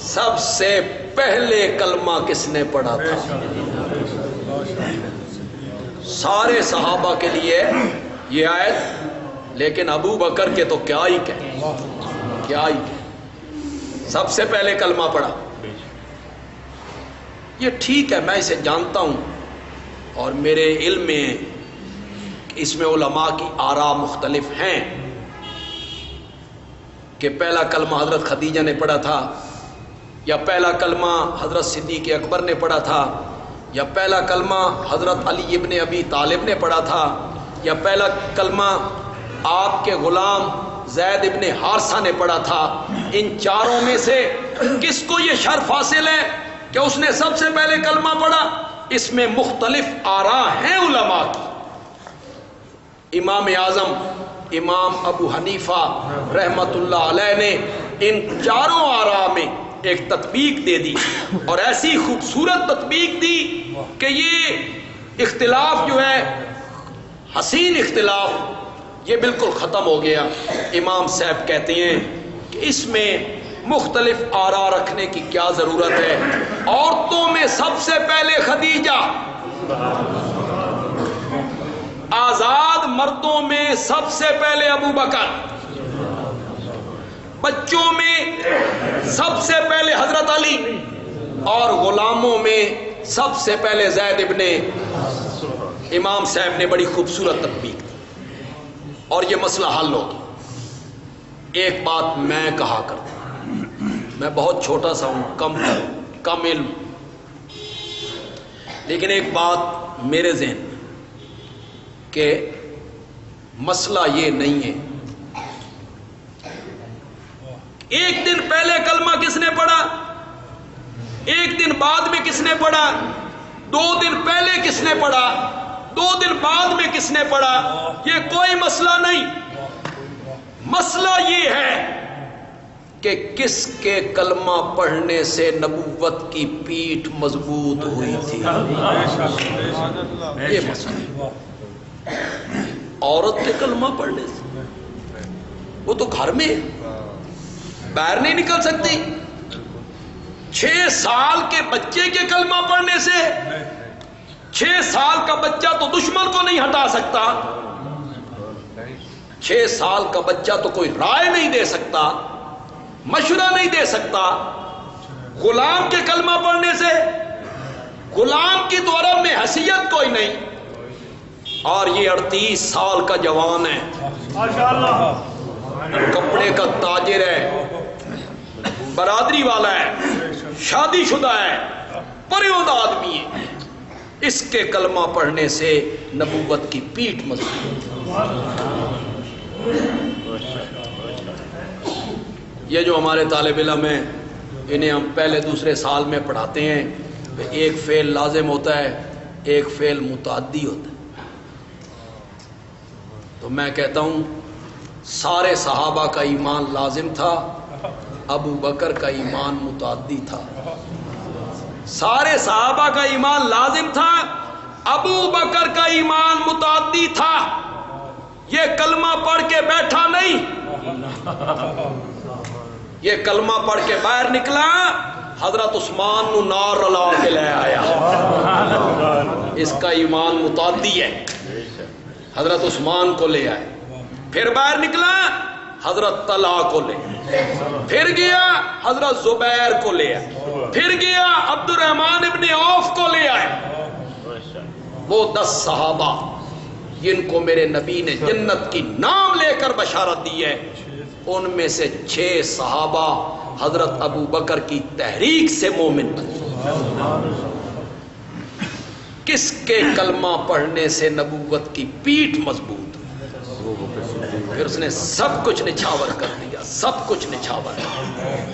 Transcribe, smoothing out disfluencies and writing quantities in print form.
سب سے پہلے کلمہ کس نے پڑھا تھا؟ سارے صحابہ کے لیے یہ آیت، لیکن ابو بکر کے تو کیا ہی کہیں، کیا ہی کہیں، سب سے پہلے کلمہ پڑھا۔ یہ ٹھیک ہے، میں اسے جانتا ہوں اور میرے علم میں اس میں علماء کی آراء مختلف ہیں کہ پہلا کلمہ حضرت خدیجہ نے پڑھا تھا، یا پہلا کلمہ حضرت صدیق اکبر نے پڑھا تھا، یا پہلا کلمہ حضرت علی ابن ابی طالب نے پڑھا تھا، یا پہلا کلمہ آپ کے غلام زید ابن حارثہ نے پڑھا تھا۔ ان چاروں میں سے کس کو یہ شرف حاصل ہے کہ اس نے سب سے پہلے کلمہ پڑھا؟ اس میں مختلف آراء ہیں علماء کی۔ امام اعظم امام ابو حنیفہ رحمت اللہ علیہ نے ان چاروں آراء میں ایک تطبیق دے دی، اور ایسی خوبصورت تطبیق دی کہ یہ اختلاف جو ہے، حسین اختلاف، یہ بالکل ختم ہو گیا۔ امام صاحب کہتے ہیں کہ اس میں مختلف آراء رکھنے کی کیا ضرورت ہے؟ عورتوں میں سب سے پہلے خدیجہ، آزاد مردوں میں سب سے پہلے ابو بکر، بچوں میں سب سے پہلے حضرت علی، اور غلاموں میں سب سے پہلے زید ابن۔ امام صاحب نے بڑی خوبصورت تطبیق دی اور یہ مسئلہ حل ہو گیا۔ ایک بات میں کہا کرتا ہوں، میں بہت چھوٹا سا ہوں، کم علم، لیکن ایک بات میرے ذہن میں کہ مسئلہ یہ نہیں ہے ایک دن پہلے کلمہ کس نے پڑھا، ایک دن بعد میں کس نے پڑھا، 2 دن پہلے کس نے پڑھا، 2 دن بعد میں کس نے پڑھا، یہ کوئی مسئلہ نہیں۔ مسئلہ یہ ہے کہ کس کے کلمہ پڑھنے سے نبوت کی پیٹھ مضبوط ہوئی تھی، یہ مسئلہ۔ عورت کے کلمہ پڑھنے سے، وہ تو گھر میں باہر نہیں نکل سکتی۔ 6 سال کے بچے کے کلمہ پڑھنے سے، 6 سال کا بچہ تو دشمن کو نہیں ہٹا سکتا، 6 سال کا بچہ تو کوئی رائے نہیں دے سکتا، مشورہ نہیں دے سکتا۔ غلام کے کلمہ پڑھنے سے، غلام کی تو عرب میں حیثیت کوئی نہیں، اور یہ 38 سال کا جوان ہے، کپڑے کا تاجر ہے، برادری والا ہے، شادی شدہ ہے، پریود آدمی ہے، اس کے کلمہ پڑھنے سے نبوت کی پیٹھ مضبوط۔ یہ جو ہمارے طالب علم ہیں، انہیں ہم پہلے دوسرے سال میں پڑھاتے ہیں، ایک فعل لازم ہوتا ہے، ایک فعل متعدی ہوتا ہے۔ تو میں کہتا ہوں سارے صحابہ کا ایمان لازم تھا، ابو بکر کا ایمان متعدی تھا۔ سارے صحابہ کا ایمان لازم تھا، ابو بکر کا ایمان متعدی تھا۔ یہ کلمہ پڑھ کے بیٹھا نہیں، یہ کلمہ پڑھ کے باہر نکلا، حضرت عثمان نو نار رلا کے لے آیا، اس کا ایمان متعدی ہے، حضرت عثمان کو لے آئے، پھر باہر نکلا حضرت طلحہ کو لے، پھر گیا حضرت زبیر کو لے آئے، پھر گیا عبد الرحمن ابن عوف کو لے آئے۔ وہ 10 صحابہ جن کو میرے نبی نے جنت کی نام لے کر بشارت دی ہے، ان میں سے 6 صحابہ حضرت ابو بکر کی تحریک سے مومن بنے۔ کس کے کلمہ پڑھنے سے نبوت کی پیٹھ مضبوط، پھر اس نے سب کچھ نچھاور کر دیا، سب کچھ نچھاور کر دیا۔